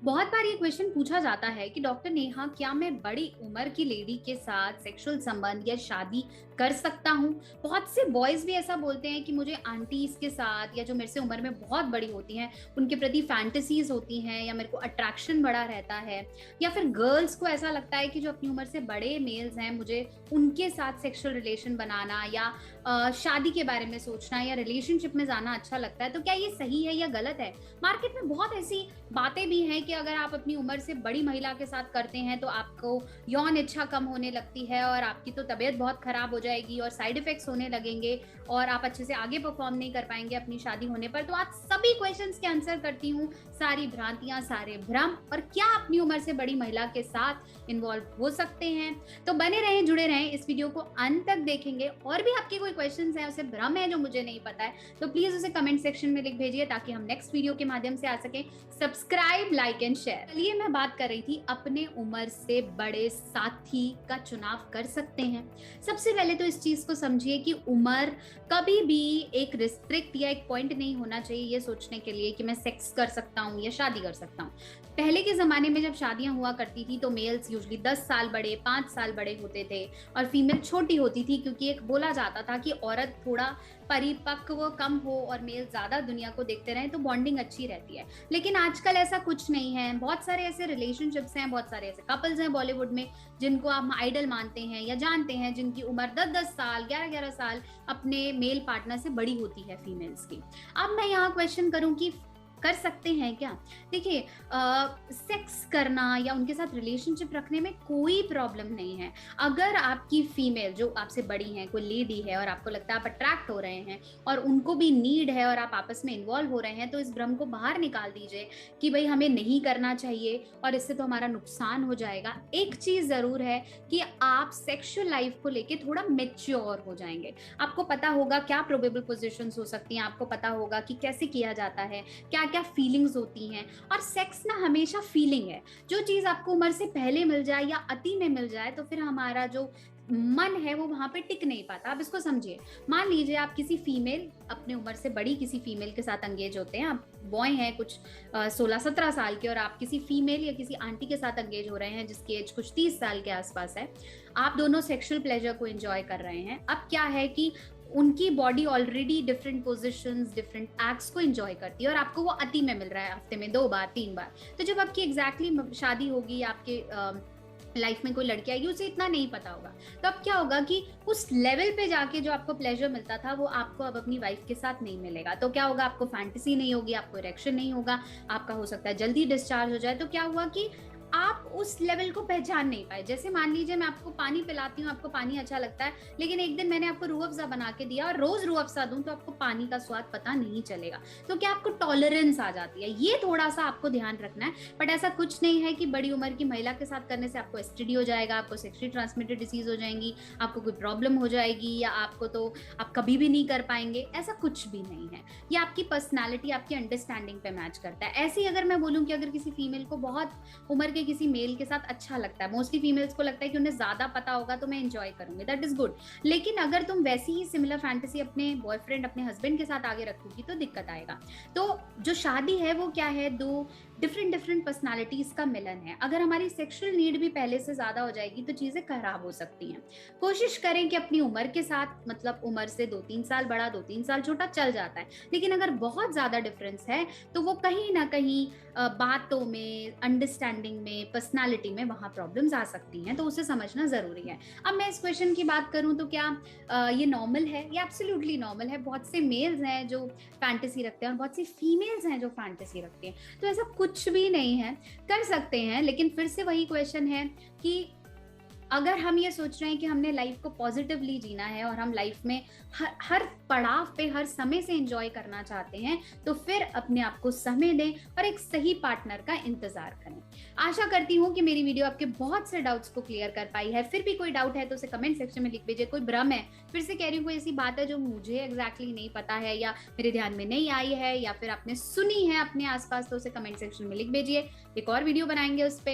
बहुत बार ये क्वेश्चन पूछा जाता है कि डॉक्टर नेहा, क्या मैं बड़ी उम्र की लेडी के साथ सेक्सुअल संबंध या शादी कर सकता हूँ? बहुत से बॉयज भी ऐसा बोलते हैं कि मुझे आंटीज के साथ या जो मेरे से उम्र में बहुत बड़ी होती हैं उनके प्रति फैंटेसीज होती हैं, या मेरे को अट्रैक्शन बड़ा रहता है। या फिर गर्ल्स को ऐसा लगता है कि जो अपनी उम्र से बड़े मेल्स हैं, मुझे उनके साथ सेक्सुअल रिलेशन बनाना या शादी के बारे में सोचना या रिलेशनशिप में जाना अच्छा लगता है। तो क्या ये सही है या गलत है? मार्केट में बहुत ऐसी बातें भी हैं कि अगर आप अपनी उम्र से बड़ी महिला के साथ करते हैं तो आपको यौन इच्छा कम होने लगती है और आपकी तो तबीयत बहुत खराब हो जाएगी और साइड इफेक्ट्स होने लगेंगे और आप अच्छे से आगे परफॉर्म नहीं कर पाएंगे अपनी शादी होने पर। तो आज सभी क्वेश्चंस के आंसर करती हूँ, सारी भ्रांतियां, सारे भ्रम, और क्या अपनी उम्र से बड़ी महिला के साथ इन्वॉल्व हो सकते हैं। तो बने रहें, जुड़े रहें, इस वीडियो को अंत तक देखेंगे। और भी आपके कोई क्वेश्चन है, उसे भ्रम है जो मुझे नहीं पता है, तो प्लीज उसे कमेंट सेक्शन में लिख भेजिए ताकि हम नेक्स्ट वीडियो के माध्यम से आ सके। Subscribe, like and share. चलिए, मैं बात कर रही थी अपने उम्र से बड़े साथी का चुनाव कर सकते हैं। सबसे पहले तो इस चीज को समझिए कि उम्र कभी भी एक रिस्ट्रिक्ट या एक पॉइंट नहीं होना चाहिए ये सोचने के लिए कि मैं सेक्स कर सकता हूँ या शादी कर सकता हूँ। पहले के जमाने में जब शादियां हुआ करती थी तो मेल्स यूजुअली 10 साल बड़े, 5 साल बड़े होते थे और फीमेल छोटी होती थी, क्योंकि एक बोला जाता था कि औरत थोड़ा परिपक्व कम हो और मेल ज्यादा दुनिया को देखते रहे तो बॉन्डिंग अच्छी रहती है। लेकिन आजकल ऐसा कुछ नहीं है। बहुत सारे ऐसे रिलेशनशिप्स हैं, बहुत सारे ऐसे कपल्स हैं बॉलीवुड में जिनको आप आइडल मानते हैं या जानते हैं, जिनकी उम्र 10-10 साल, 11-11 साल अपने मेल पार्टनर से बड़ी होती है फीमेल्स की। अब मैं यहाँ क्वेश्चन करूं कि कर सकते हैं क्या? देखिए, सेक्स करना या उनके साथ रिलेशनशिप रखने में कोई प्रॉब्लम नहीं है। अगर आपकी फीमेल जो आपसे बड़ी है, कोई लेडी है और आपको लगता है आप अट्रैक्ट हो रहे हैं और उनको भी नीड है और आप आपस में इन्वॉल्व हो रहे हैं, तो इस भ्रम को बाहर निकाल दीजिए कि भाई हमें नहीं करना चाहिए और इससे तो हमारा नुकसान हो जाएगा। एक चीज जरूर है कि आप सेक्सुअल लाइफ को लेके थोड़ा मेच्योर हो जाएंगे। आपको पता होगा क्या प्रोबेबल पोजिशंस हो सकती हैं, आपको पता होगा कि कैसे किया जाता है, क्या क्या फीलिंग्स होती हैं। और सेक्स ना हमेशा फीलिंग है। जो चीज आपको उम्र से पहले मिल जाए या अति में मिल जाए तो फिर हमारा जो मन है वो वहां पे टिक नहीं पाता। आप इसको समझिए। मान लीजिए आप किसी फीमेल, अपने उम्र से बड़ी किसी फीमेल के साथ एंगेज होते हैं। आप बॉय हैं कुछ 16-17 साल के और आप किसी फीमेल या किसी आंटी के साथ एंगेज हो रहे हैं जिसकी एज कुछ 30 साल के आसपास है। आप दोनों सेक्सुअल प्लेजर को एंजॉय कर रहे हैं। अब क्या है कि उनकी body already different positions, different acts को एंजॉय करती है और आपको वो अति में मिल रहा है हफ्ते में 2 बार, 3 बार। तो जब आपकी एग्जैक्टली शादी होगी, आपके लाइफ में कोई लड़की आएगी, उसे इतना नहीं पता होगा। तो अब क्या होगा कि उस लेवल पे जाके जो आपको प्लेजर मिलता था वो आपको अब अपनी वाइफ के साथ नहीं मिलेगा। तो क्या होगा, आपको फैंटेसी नहीं होगी, आपको इरेक्शन नहीं होगा, आपका हो सकता है जल्दी डिस्चार्ज हो जाए। तो क्या हुआ कि आप उस लेवल को पहचान नहीं पाए। जैसे मान लीजिए मैं आपको पानी पिलाती हूँ, आपको पानी अच्छा लगता है, लेकिन एक दिन मैंने आपको रूह अफ़ज़ा बना के दिया और रोज रूह अफ़ज़ा दूं तो आपको पानी का स्वाद पता नहीं चलेगा। तो क्या आपको टॉलरेंस आ जाती है, ये थोड़ा सा आपको ध्यान रखना है। बट ऐसा कुछ नहीं है कि बड़ी उम्र की महिला के साथ करने से आपको एसटीडी हो जाएगा, आपको सेक्सुअली ट्रांसमिटेड डिसीज हो जाएंगी, आपको कोई प्रॉब्लम हो जाएगी या आपको तो आप कभी भी नहीं कर पाएंगे। ऐसा कुछ भी नहीं है। ये आपकी पर्सनैलिटी, आपकी अंडरस्टैंडिंग पे मैच करता है। ऐसे ही अगर मैं बोलूँ कि अगर किसी फीमेल को बहुत उम्र के किसी मेल के साथ अच्छा लगता है, मोस्टली फीमेल्स को लगता है कि उन्हें ज्यादा पता होगा तो मैं एंजॉय करूंगी, दैट इज गुड। लेकिन अगर तुम वैसी ही सिमिलर फैंटेसी अपने बॉयफ्रेंड, अपने हस्बैंड के साथ आगे रखोगी तो दिक्कत आएगा। तो जो शादी है वो क्या है, दो डिफरेंट पर्सनालिटीज का मिलन है। अगर हमारी सेक्सुअल नीड भी पहले से ज्यादा हो जाएगी तो चीजें खराब हो सकती हैं। कोशिश करें कि अपनी उम्र के साथ, मतलब उम्र से 2-3 साल बड़ा, 2-3 साल छोटा चल जाता है, लेकिन अगर बहुत ज्यादा डिफरेंस है तो वो कहीं ना कहीं बातों में, अंडरस्टैंडिंग में, पर्सनालिटी में वहां प्रॉब्लम्स आ सकती हैं। तो उसे समझना जरूरी है। अब मैं इस क्वेश्चन की बात करूं तो क्या ये नॉर्मल है? ये एब्सोल्युटली नॉर्मल है। बहुत से मेल्स हैं जो फैंटेसी रखते हैं और बहुत सी फीमेल्स हैं जो फैंटेसी रखती हैं। तो ऐसा कुछ भी नहीं है, कर सकते हैं। लेकिन फिर से वही क्वेश्चन है कि अगर हम ये सोच रहे हैं कि हमने लाइफ को पॉजिटिवली जीना है और हम लाइफ में हर पड़ाव पे, हर समय से एंजॉय करना चाहते हैं, तो फिर अपने आप को समय दें और एक सही पार्टनर का इंतजार करें। आशा करती हूँ कि मेरी वीडियो आपके बहुत से डाउट्स को क्लियर कर पाई है। फिर भी कोई डाउट है तो उसे कमेंट सेक्शन में लिख दीजिए। कोई भ्रम है, फिर से कह रही हूँ, कोई ऐसी बात है जो मुझे एग्जैक्टली नहीं पता है या मेरे ध्यान में नहीं आई है या फिर आपने सुनी है अपने आसपास, तो उसे कमेंट सेक्शन में लिख भेजिए। एक और वीडियो बनाएंगे उस पर।